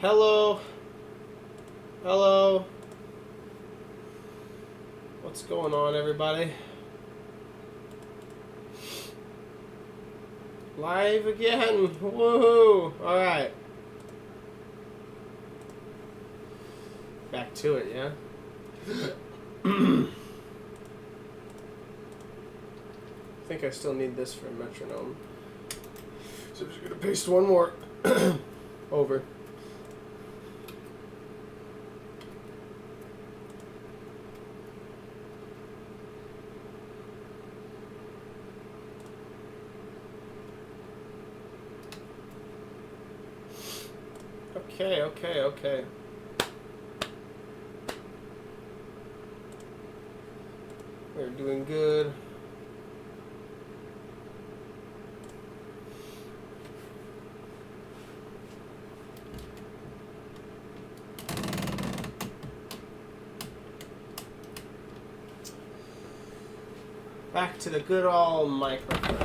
Hello. Hello. What's going on, everybody? Live again. Woohoo. Alright. Back to it, yeah? I think I still need this for a metronome. So I'm just going to paste one more over. Okay. We're doing good. Back to the good old microphone.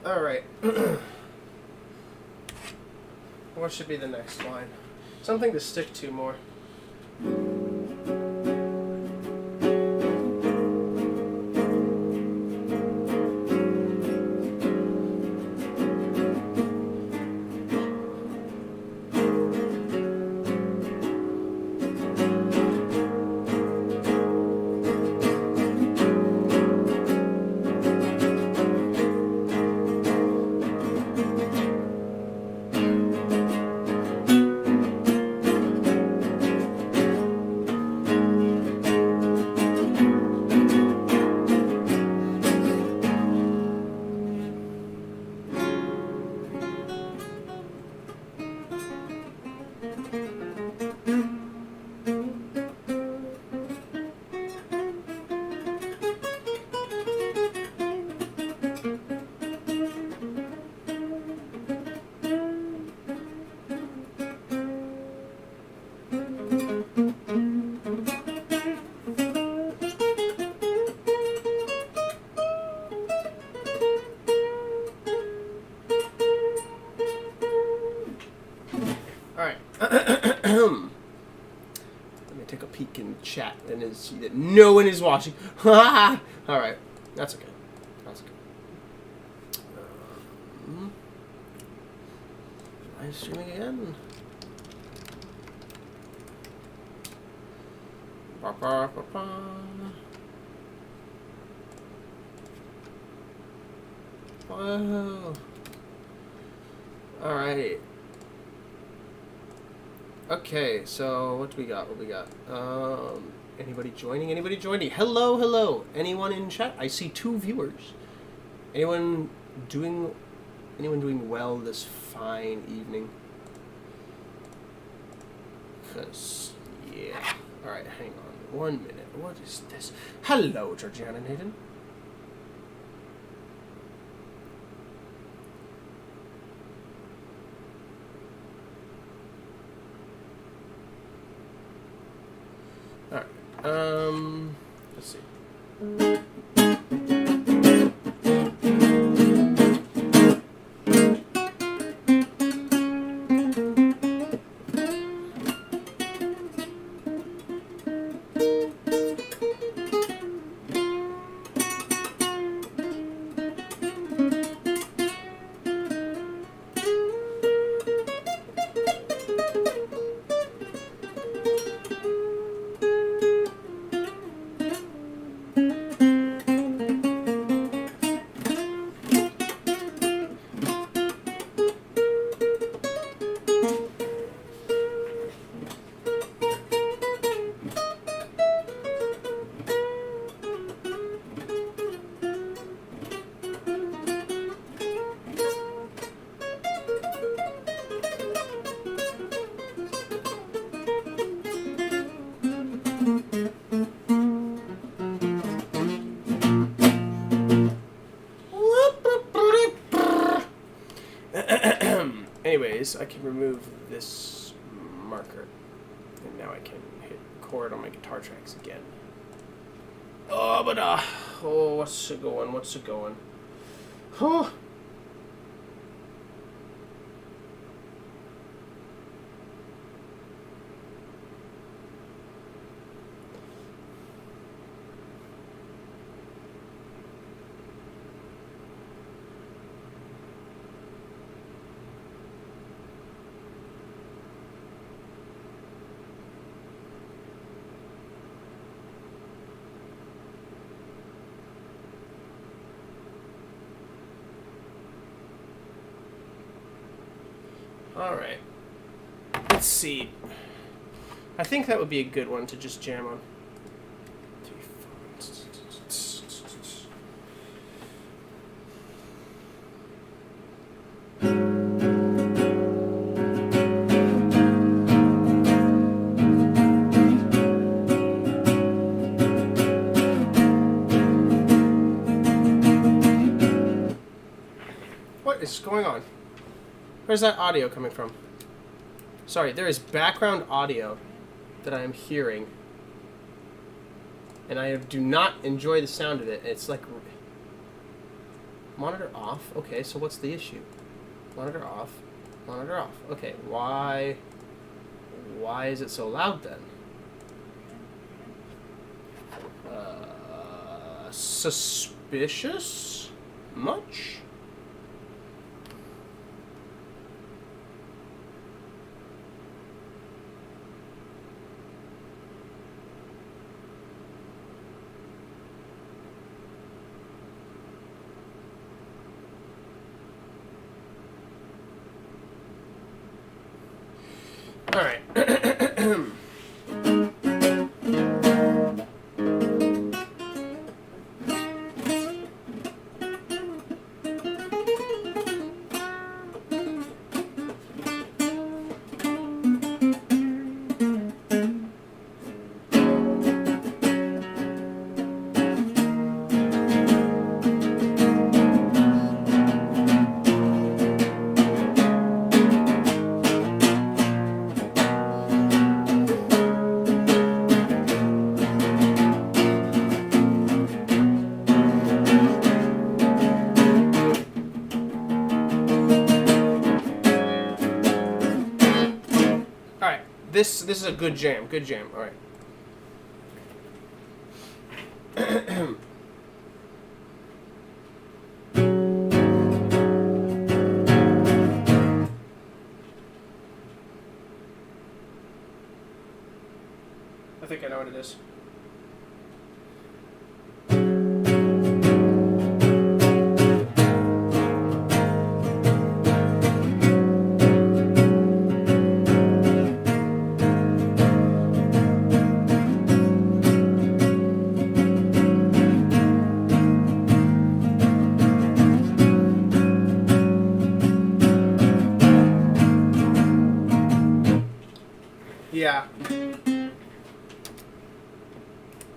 Alright. What should be the next line? Something to stick to more. Chat and see that no one is watching. Alright, that's okay. Live streaming again. Wow. Alrighty. Okay, so what do we got? Anybody joining? Hello. Anyone in chat? I see 2 viewers. Anyone doing well this fine evening? Cause yeah. Alright, hang on 1 minute. What is this? Hello, Georgiana Nathan. Let's see. Anyways, I can remove this marker. And now I can hit record on my guitar tracks again. Oh, but what's it going? What's it going? Huh. Alright. Let's see. I think that would be a good one to just jam on. What is going on? Where's that audio coming from? Sorry, there is background audio that I am hearing. And I do not enjoy the sound of it. It's like... Monitor off? Okay, so what's the issue? Monitor off. Monitor off. Okay, why is it so loud then? Suspicious? Much? All right. This is a good jam. Good jam. All right. I think I know what it is. Yeah.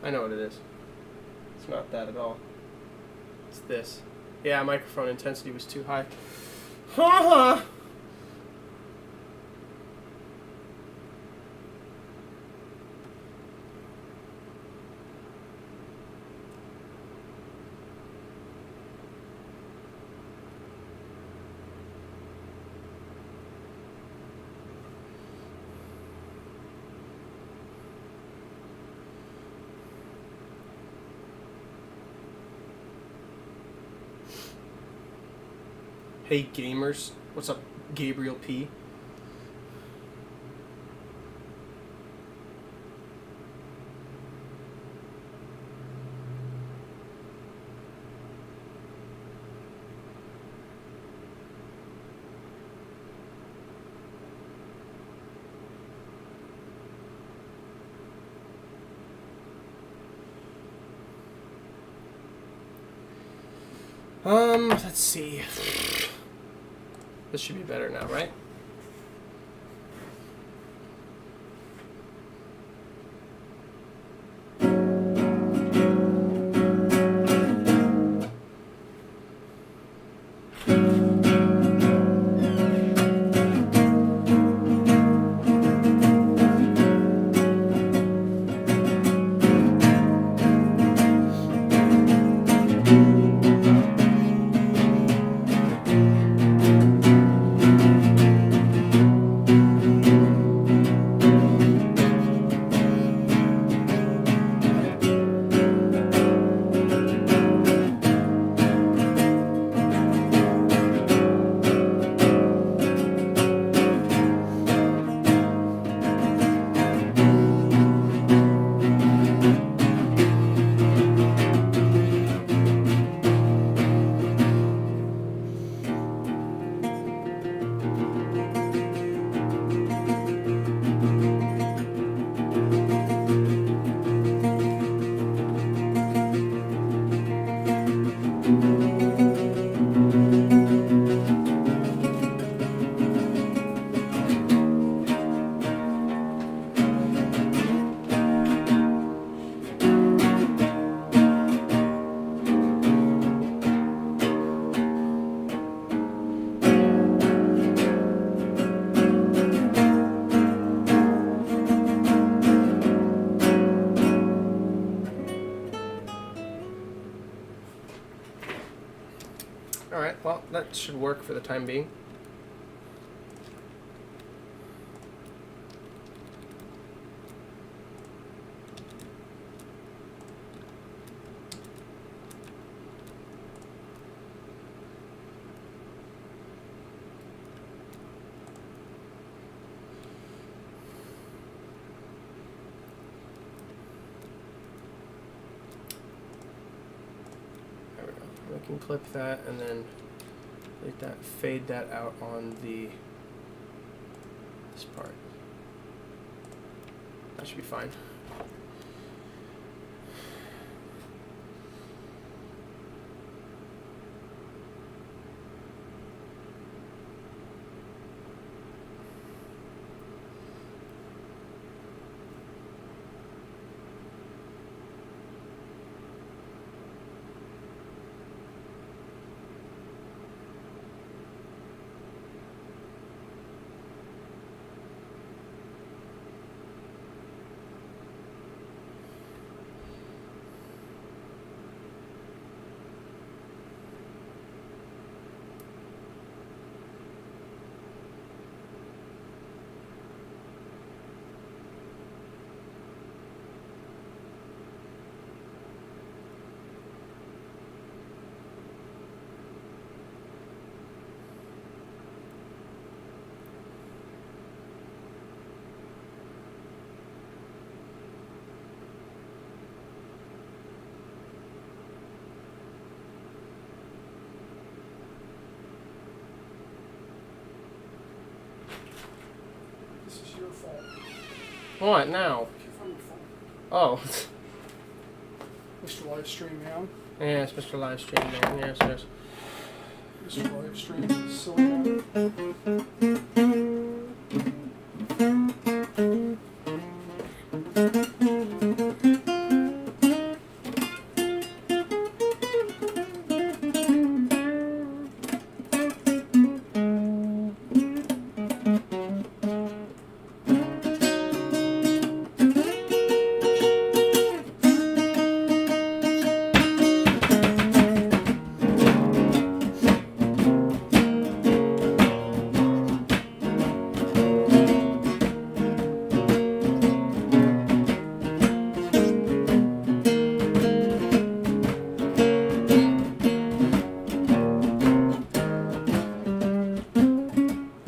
I know what it is. It's not that at all. It's this. Yeah, microphone intensity was too high. Ha Hey gamers, what's up, Gabriel P? Let's see. This should be better now, right? well, that should work for the time being. We can clip that and then like that, fade that out on this part. That should be fine. This is your fault. What now? Keep on your phone. Oh. Mr. Livestream Man. Yes, Mr. Livestream Man. Yes, yes. Mr. Livestream Silicon.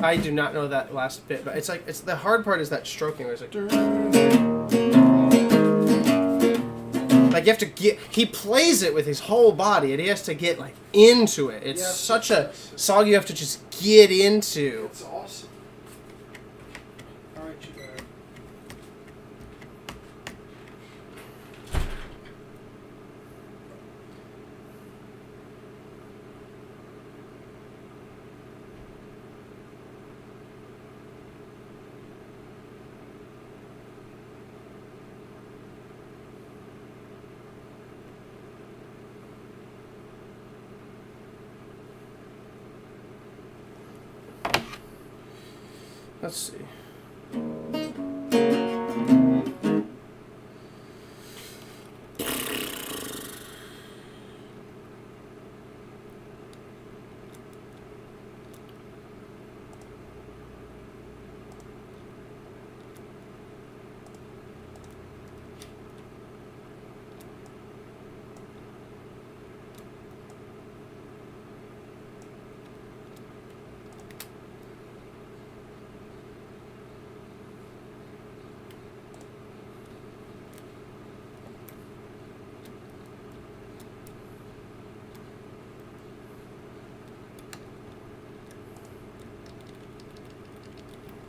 I do not know that last bit, but it's like the hard part is that stroking where it's like you have to get, he plays it with his whole body and he has to get like into it. It's such a song you have to just get into. It's awesome. Alright, you got it. Let's see.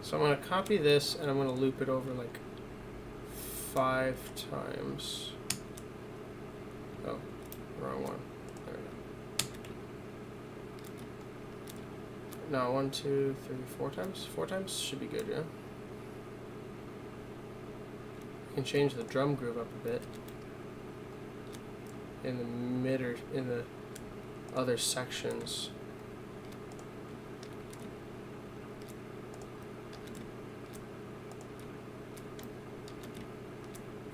So I'm going to copy this and I'm going to loop it over like 5 times. Oh, wrong one. There we go. No, 1, 2, 3, 4 times? 4 times should be good, yeah? You can change the drum groove up a bit. In the mid or in the other sections.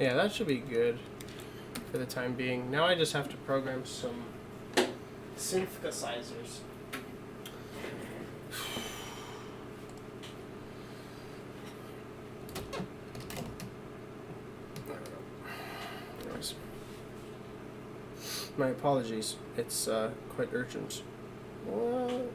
Yeah, that should be good for the time being. Now I just have to program some synthesizers. My apologies. It's quite urgent. What?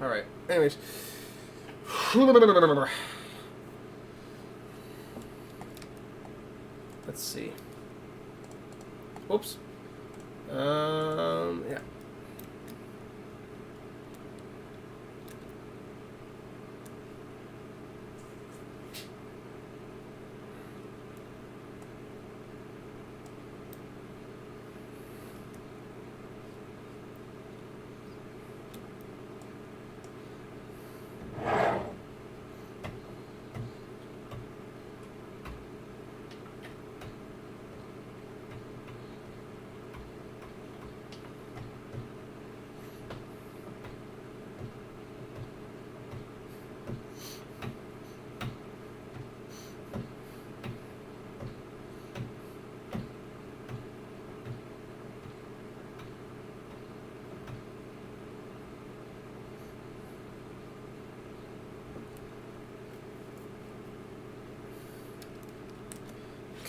All right. Anyways. Let's see. Oops. Yeah.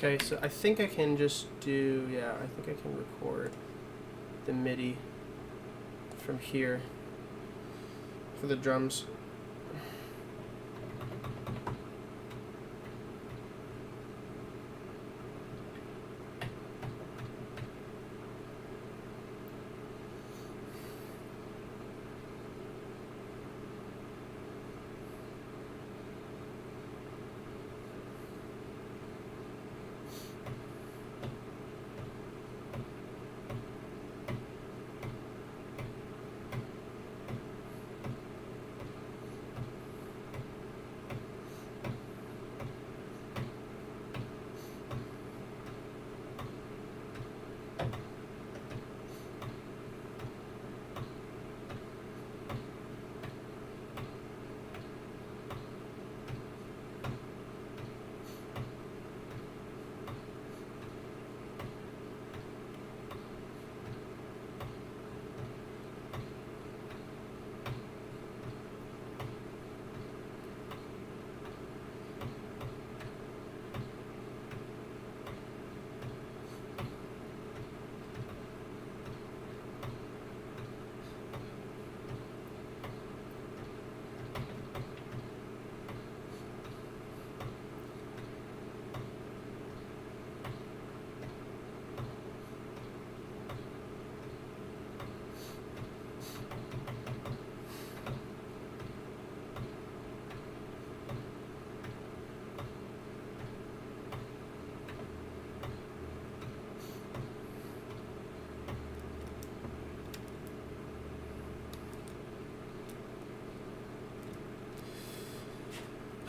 Okay, so I think I can just do, yeah, I think I can record the MIDI from here for the drums.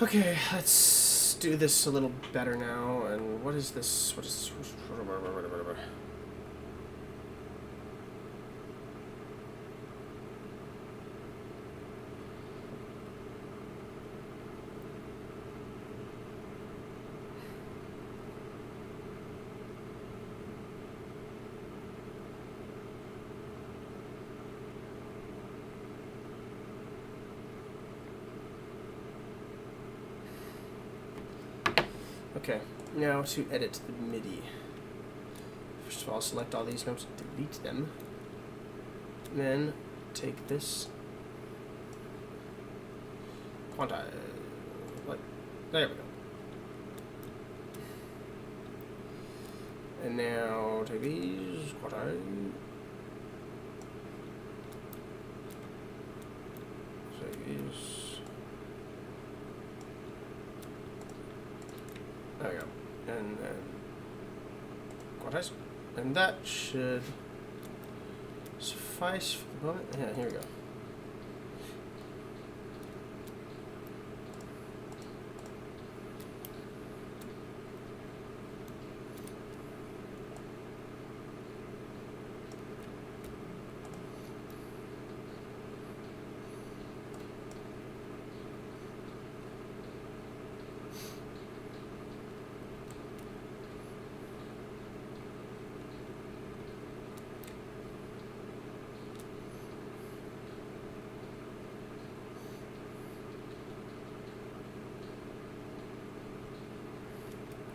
Okay, let's do this a little better now. And what is this? What is this? Okay, now to edit the MIDI. First of all, select all these notes, delete them. Then take this. Quantize. What? There we go. And now take these. Quantize. Take these. There we go. And then quantize. And that should suffice for the moment. Yeah, here we go.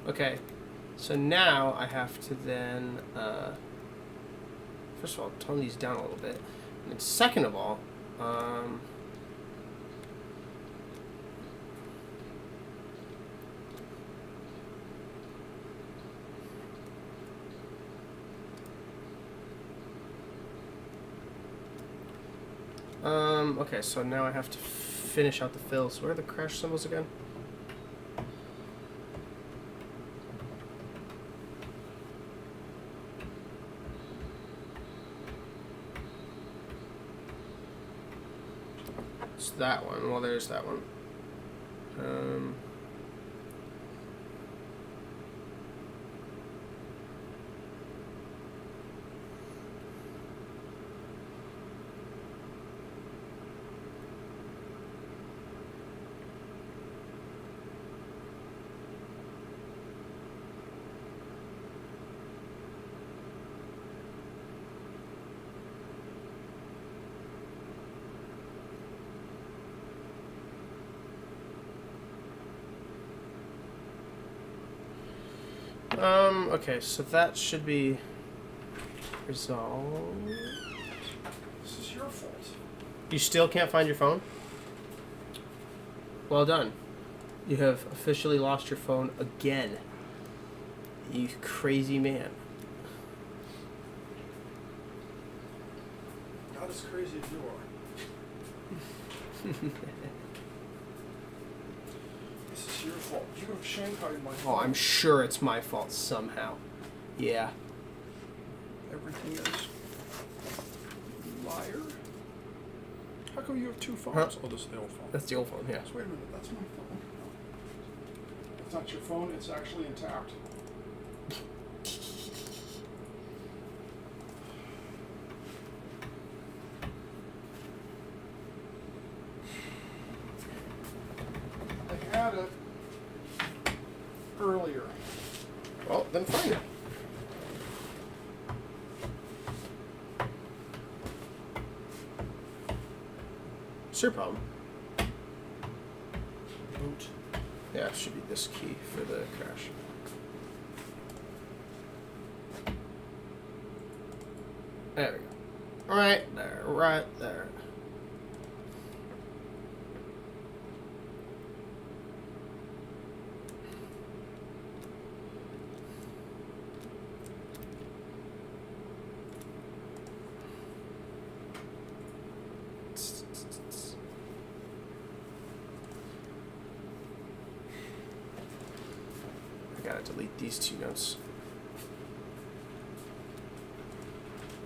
Okay, so now I have to then, first of all, tone these down a little bit. And then second of all, okay, so now I have to finish out the fills. What are the crash symbols again? It's that one. Well, there's that one. Okay, so that should be resolved. This is your fault. You still can't find your phone? Well done. You have officially lost your phone again. You crazy man. Not as crazy as you are. This is your fault. You have Shanghaied my phone. Oh, I'm sure it's my fault somehow. Yeah. Everything is. Liar. How come you have two phones? Huh? Oh, this is the old phone. That's the old phone, yeah. Wait a minute, that's my phone. It's not your phone, it's actually intact. I had it earlier. Well, then find it. It's your problem. Boot. Yeah, it should be this key for the crash. There we go. Right there, right there. I gotta delete these two notes.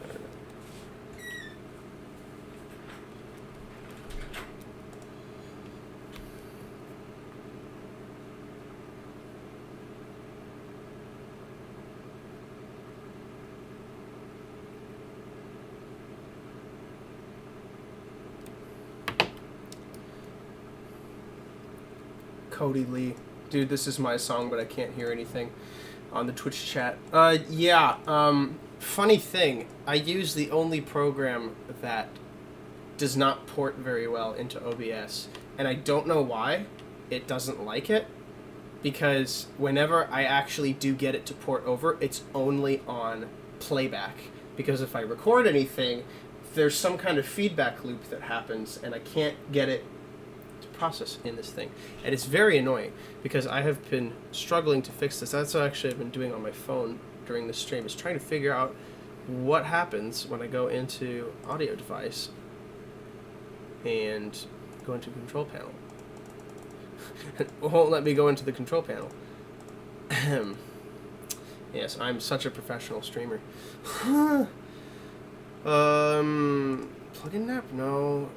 There we go. Cody Lee. Dude, this is my song, but I can't hear anything on the Twitch chat. Funny thing, I use the only program that does not port very well into OBS, and I don't know why it doesn't like it, because whenever I actually do get it to port over, it's only on playback, because if I record anything, there's some kind of feedback loop that happens, and I can't get it process in this thing, and it's very annoying because I have been struggling to fix this. That's what actually I've been doing on my phone during the stream, is trying to figure out what happens when I go into audio device and go into control panel. It won't let me go into the control panel. Yes, I'm such a professional streamer. Plugin nap? No,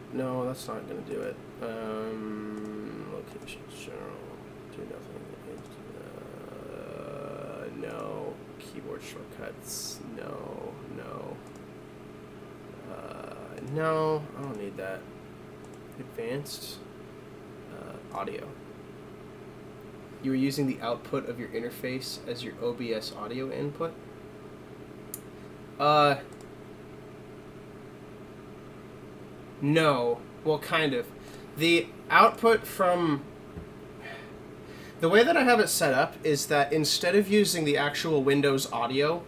that's not gonna do it. Location general, do nothing. No. Keyboard shortcuts. No. No, I don't need that. Advanced audio. You were using the output of your interface as your OBS audio input? No. Well, kind of. The output from... The way that I have it set up is that instead of using the actual Windows audio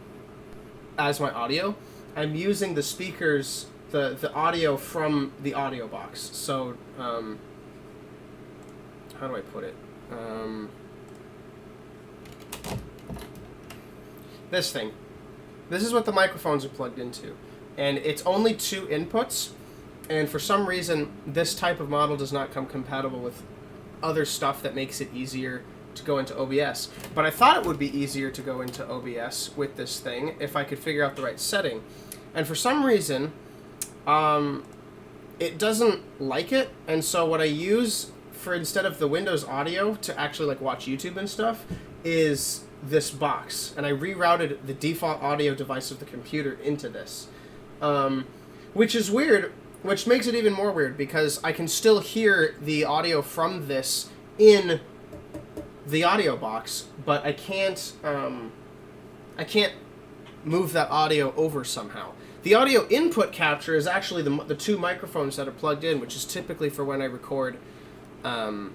as my audio, I'm using the speakers, the audio from the audio box. So, how do I put it? This thing. This is what the microphones are plugged into. And it's only 2 inputs, and for some reason, this type of model does not come compatible with other stuff that makes it easier to go into OBS. But I thought it would be easier to go into OBS with this thing if I could figure out the right setting. And for some reason, it doesn't like it, and so what I use for instead of the Windows audio to actually like watch YouTube and stuff is this box, and I rerouted the default audio device of the computer into this, which is weird, which makes it even more weird because I can still hear the audio from this in the audio box, but I can't move that audio over somehow. The audio input capture is actually the 2 microphones that are plugged in, which is typically for when I record, when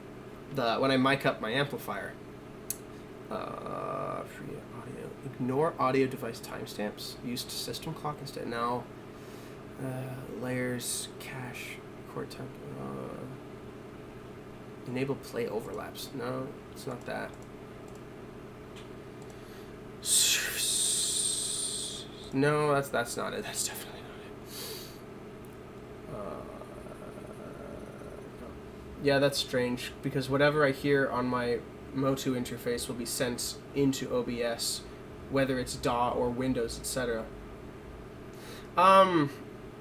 I mic up my amplifier. Free audio. Ignore audio device timestamps. Use system clock instead. Now, layers, cache, record time. Enable play overlaps. No, it's not that. No, that's not it. That's definitely not it. Yeah, that's strange because whatever I hear on my Motu interface will be sent into OBS, whether it's DAW or Windows, etc.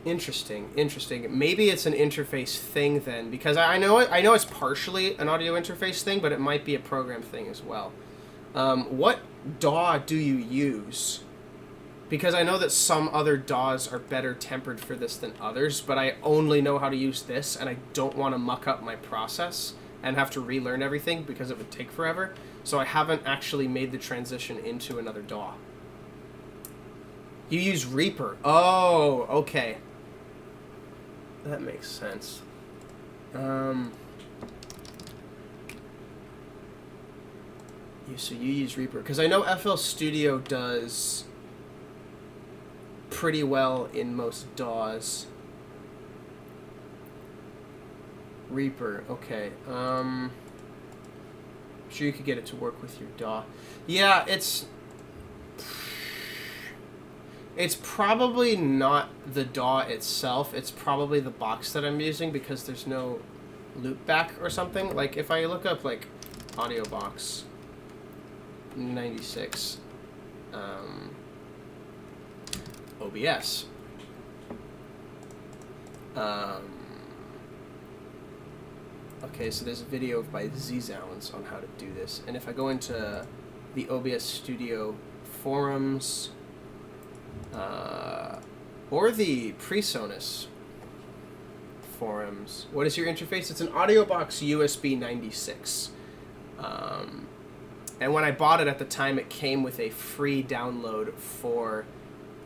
Interesting. Maybe it's an interface thing then, because I know it's partially an audio interface thing, but it might be a program thing as well. What DAW do you use? Because I know that some other DAWs are better tempered for this than others, but I only know how to use this, and I don't want to muck up my process and have to relearn everything because it would take forever. So I haven't actually made the transition into another DAW. You use Reaper. Oh, okay. That makes sense. So you use Reaper. Because I know FL Studio does pretty well in most DAWs. Reaper, okay. Sure you could get it to work with your DAW. Yeah, it's probably not the DAW itself. It's probably the box that I'm using because there's no loopback or something. Like if I look up like audio box 96 OBS. Okay, so there's a video by Z-Zounds on how to do this. And if I go into the OBS Studio forums, or the PreSonus forums, what is your interface? It's an audio box USB 96. And when I bought it at the time, it came with a free download for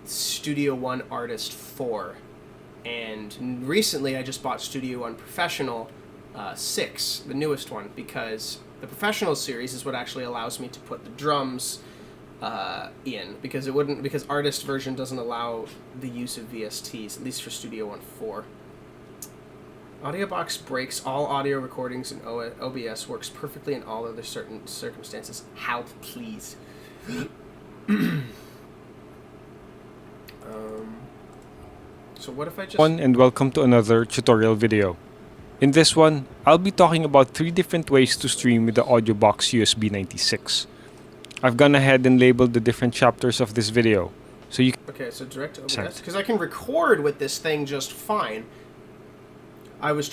Studio One Artist 4. And recently I just bought Studio One Professional 6, the newest one, because the Professional series is what actually allows me to put the drums in, because Artist version doesn't allow the use of VSTs, at least for Studio One 4. AudioBox breaks all audio recordings in OBS, works perfectly in all other certain circumstances. Help, please. So what if I just... And welcome to another tutorial video. In this one, I'll be talking about 3 different ways to stream with the AudioBox USB 96. I've gone ahead and labeled the different chapters of this video, so you can... Okay, so direct OBS, because I can record with this thing just fine. I was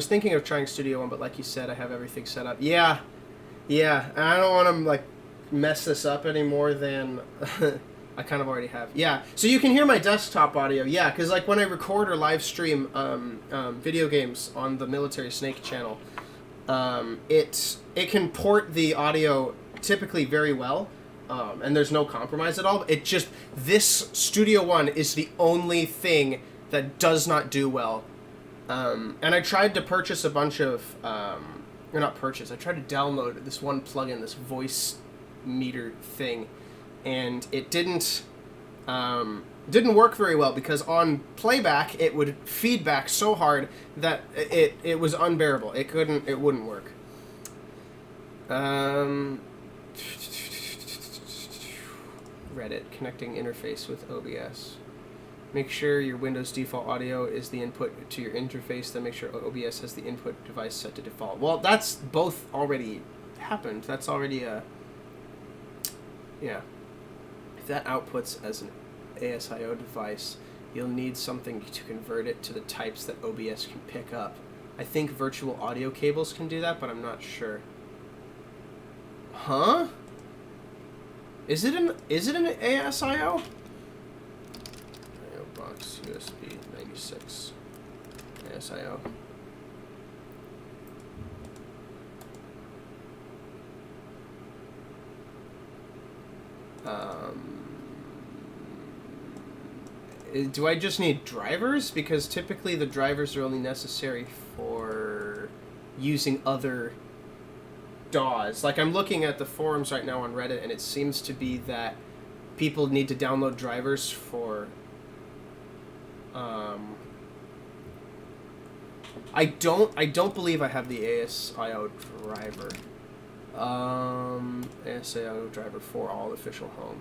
thinking of trying Studio One, but like you said, I have everything set up. Yeah, and I don't want to like mess this up any more than I kind of already have. Yeah, so you can hear my desktop audio. Yeah, because like when I record or live stream video games on the Military Snake channel, it can port the audio typically very well, and there's no compromise at all. It just, this Studio One is the only thing that does not do well. And I tried to purchase a bunch of or not purchase. I tried to download this one plugin, this voice meter thing, and it didn't work very well because on playback it would feedback so hard that it was unbearable. It wouldn't work. Reddit, connecting interface with OBS. Make sure your Windows default audio is the input to your interface, then make sure OBS has the input device set to default. Well, that's both already happened. That's already yeah. If that outputs as an ASIO device, you'll need something to convert it to the types that OBS can pick up. I think virtual audio cables can do that, but I'm not sure. Huh? Is it an ASIO? Box USB 96 ASIO. Do I just need drivers? Because typically the drivers are only necessary for using other DAWs. Like, I'm looking at the forums right now on Reddit, and it seems to be that people need to download drivers for I don't believe I have the ASIO driver. ASIO driver for all official home.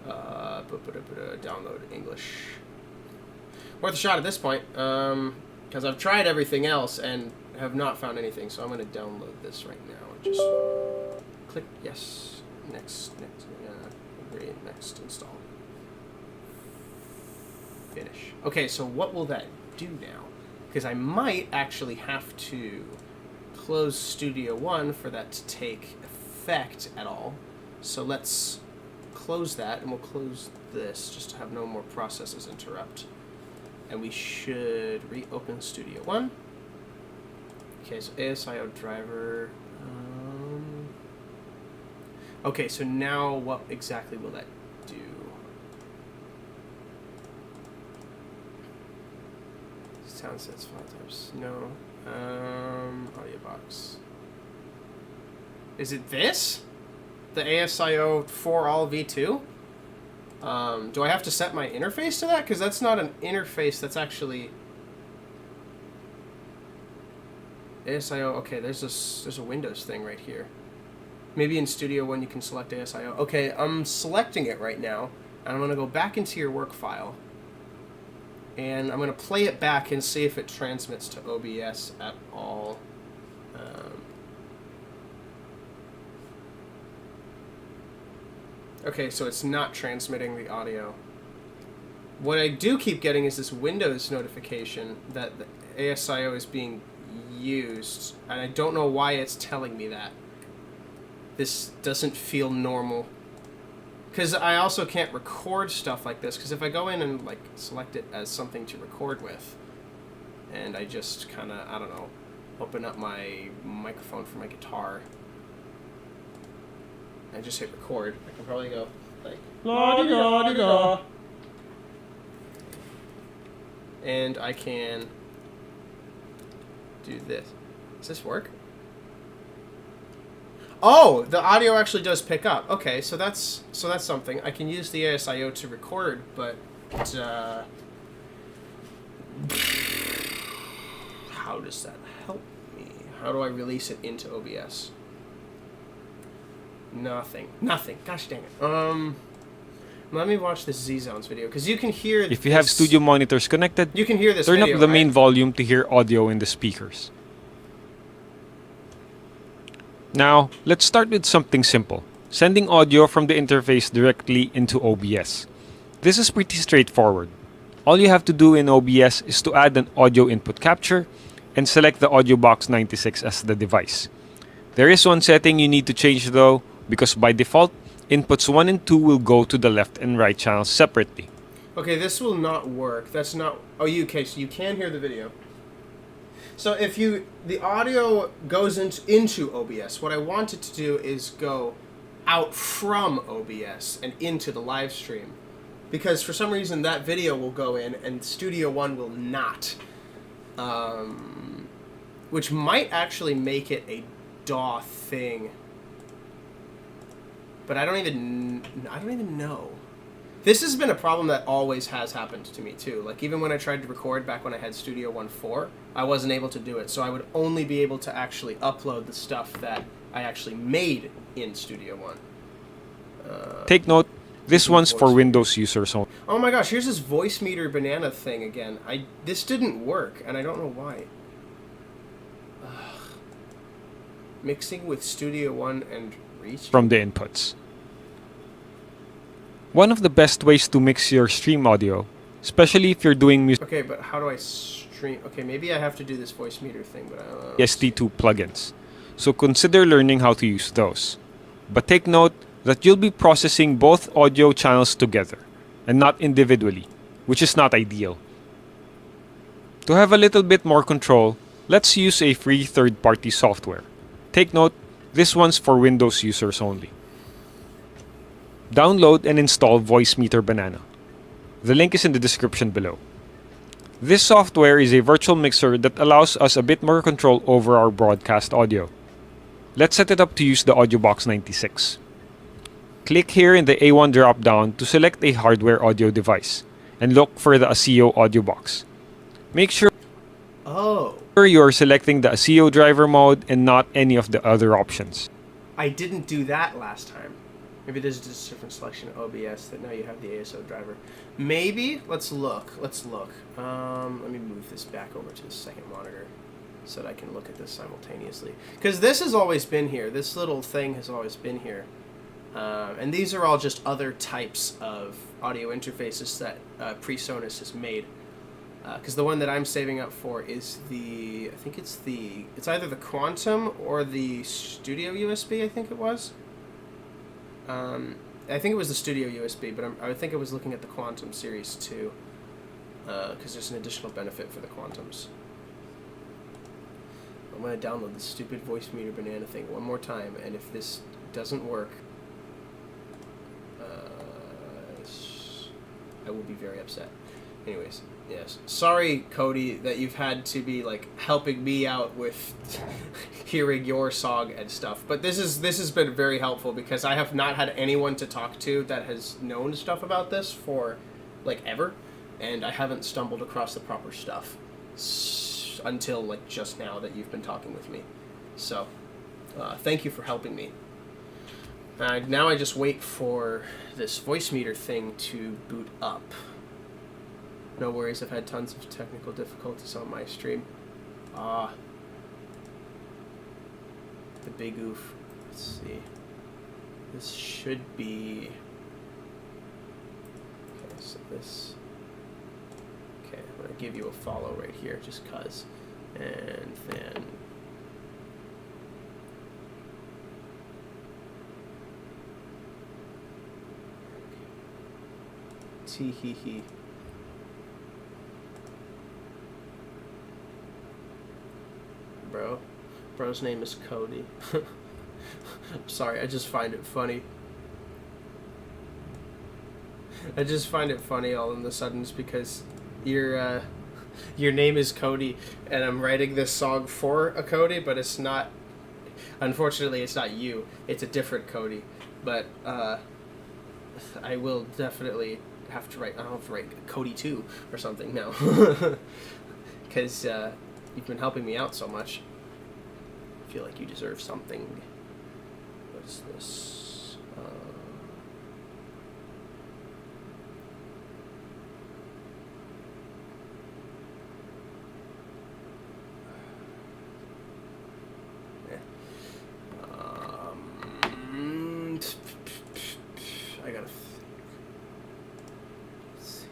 Download English. Worth a shot at this point, because I've tried everything else and have not found anything. So I'm going to download this right now. Just click yes, next, agree, next, install, finish. Okay, so what will that do now? Because I might actually have to close Studio One for that to take effect at all. So let's close that, and we'll close this just to have no more processes interrupt. And we should reopen Studio One. Okay, so ASIO driver. Okay, so now what exactly will that do? Sound sets file types. No. Audio box. Is it this? The ASIO for all V2? Do I have to set my interface to that? Because that's not an interface, that's actually ASIO. Okay, there's a Windows thing right here. Maybe in Studio One you can select ASIO. Okay, I'm selecting it right now, and I'm going to go back into your work file, and I'm going to play it back and see if it transmits to OBS at all. Okay, so it's not transmitting the audio. What I do keep getting is this Windows notification that the ASIO is being used, and I don't know why it's telling me that. This doesn't feel normal. Because I also can't record stuff like this, because if I go in and like select it as something to record with, and I just kind of, I don't know, open up my microphone for my guitar, and just hit record, I can probably go like la-di-da-di-da. And I can do this. Does this work? Oh, the audio actually does pick up. Okay, so that's something. I can use the ASIO to record, but how does that help me? How do I release it into OBS? Nothing. Gosh dang it. Let me watch this Z-Zones video, because you can hear. If you have studio monitors connected, you can hear this. Turn video, up the main right? volume to hear audio in the speakers. Now, let's start with something simple. Sending audio from the interface directly into OBS. This is pretty straightforward. All you have to do in OBS is to add an audio input capture and select the Audio Box 96 as the device. There is one setting you need to change though, because by default, inputs 1 and 2 will go to the left and right channels separately. Okay, this will not work. That's not... Oh, okay, so you can hear the video. So if the audio goes into OBS, what I want it to do is go out from OBS and into the live stream. Because for some reason that video will go in and Studio One will not. Which might actually make it a DAW thing. But I don't even know. This has been a problem that always has happened to me too. Like even when I tried to record back when I had Studio One 4, I wasn't able to do it. So I would only be able to actually upload the stuff that I actually made in Studio One. Take note, this one's for Windows users only. Oh my gosh, here's this voice meter banana thing again. This didn't work, and I don't know why. Ugh. Mixing with Studio One and Restream. From the inputs. One of the best ways to mix your stream audio, especially if you're doing music Okay, but how do I stream? Okay, maybe I have to do this voice meter thing, but I don't know. ST2 plugins. So consider learning how to use those. But take note that you'll be processing both audio channels together and not individually, which is not ideal. To have a little bit more control, let's use a free third-party software. Take note, this one's for Windows users only. Download and install Voice Meter Banana. The link is in the description below. This software is a virtual mixer that allows us a bit more control over our broadcast audio. Let's set it up to use the AudioBox 96. Click here in the A1 drop-down to select a hardware audio device and look for the ASIO audio box. Make sure you are selecting the ASIO driver mode and not any of the other options. I didn't do that last time. Maybe there's just a different selection of OBS that now you have the ASO driver. Maybe? Let's look. Let me move this back over to the second monitor so that I can look at this simultaneously. Because this has always been here. This little thing has always been here. And these are all just other types of audio interfaces that PreSonus has made. Because the one that I'm saving up for is it's either the Quantum or the Studio USB, I think it was. I think it was the Studio USB, but I think I was looking at the Quantum series too, because there's an additional benefit for the Quantums. I'm going to download this stupid Voice Meter Banana thing one more time, and if this doesn't work, I will be very upset. Anyways, yes. Sorry, Cody, that you've had to be like helping me out with hearing your song and stuff. But this has been very helpful because I have not had anyone to talk to that has known stuff about this for like ever, and I haven't stumbled across the proper stuff until like just now that you've been talking with me. So, thank you for helping me. Now I just wait for this voice meter thing to boot up. No worries, I've had tons of technical difficulties on my stream. The big oof. Let's see. This should be... Okay, so this... Okay, I'm going to give you a follow right here, just cuz. And then... Tee-hee-hee. Bro's name is Cody. I'm sorry, I just find it funny. I just find it funny all of a sudden because your name is Cody and I'm writing this song for a Cody, but it's not, unfortunately it's not you, it's a different Cody. But I will definitely have to write, I'll have to write Cody 2 or something now. Because you've been helping me out so much. I feel like you deserve something. What's this? I gotta think. Let's see.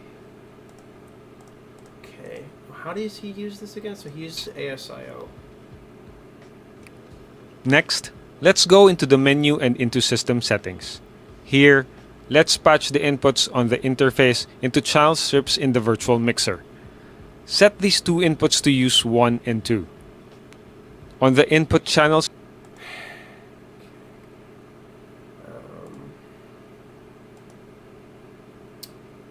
Okay. How does he use this again? So he uses ASIO. Next, let's go into the menu and into System Settings. Here, let's patch the inputs on the interface into channel strips in the virtual mixer. Set these two inputs to use 1 and 2. On the input channels,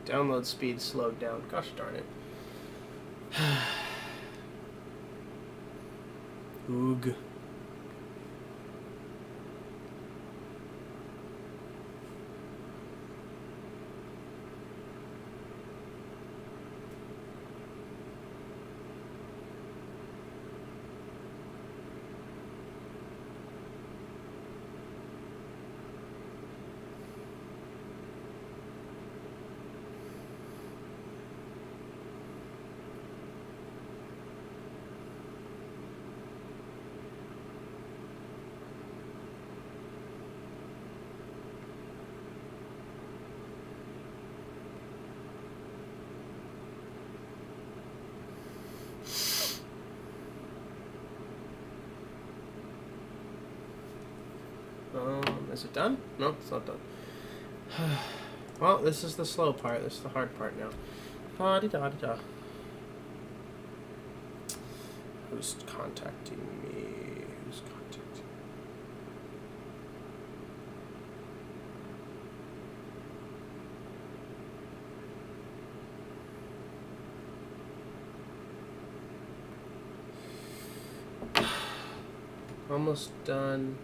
download speed slowed down. Gosh darn it. Oog. Is it done? No, it's not done. Well, this is the slow part. This is the hard part now. Da-di-da-di-da. Who's contacting me? Who's contacting me? Almost done.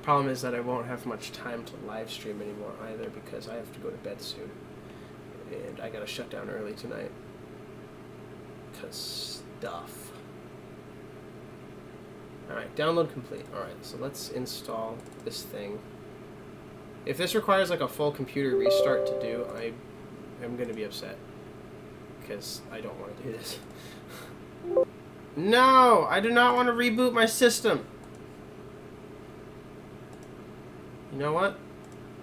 Problem is that I won't have much time to live stream anymore either because I have to go to bed soon. And I gotta shut down early tonight. Cause stuff. Alright, download complete. Alright, so let's install this thing. If this requires like a full computer restart to do, I am gonna be upset. Because I don't want to do this. No! I do not want to reboot my system! You know what?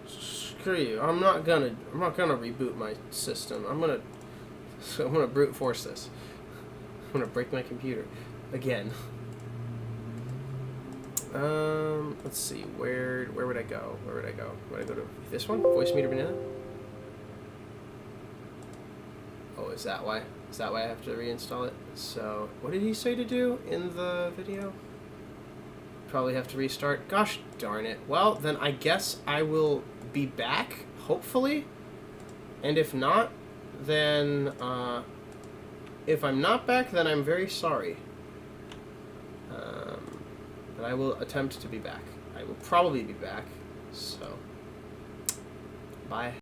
Screw you. I'm not gonna reboot my system. I'm gonna brute force this. I'm gonna break my computer again. Let's see. Where would I go? Where would I go? Would I go to this one? Voice meter banana? Oh, is that why? Is that why I have to reinstall it? So, what did he say to do in the video? Probably have to restart. Gosh darn it. Well, then I guess I will be back, hopefully. And if not, then, if I'm not back, then I'm very sorry. But I will attempt to be back. I will probably be back, so, bye.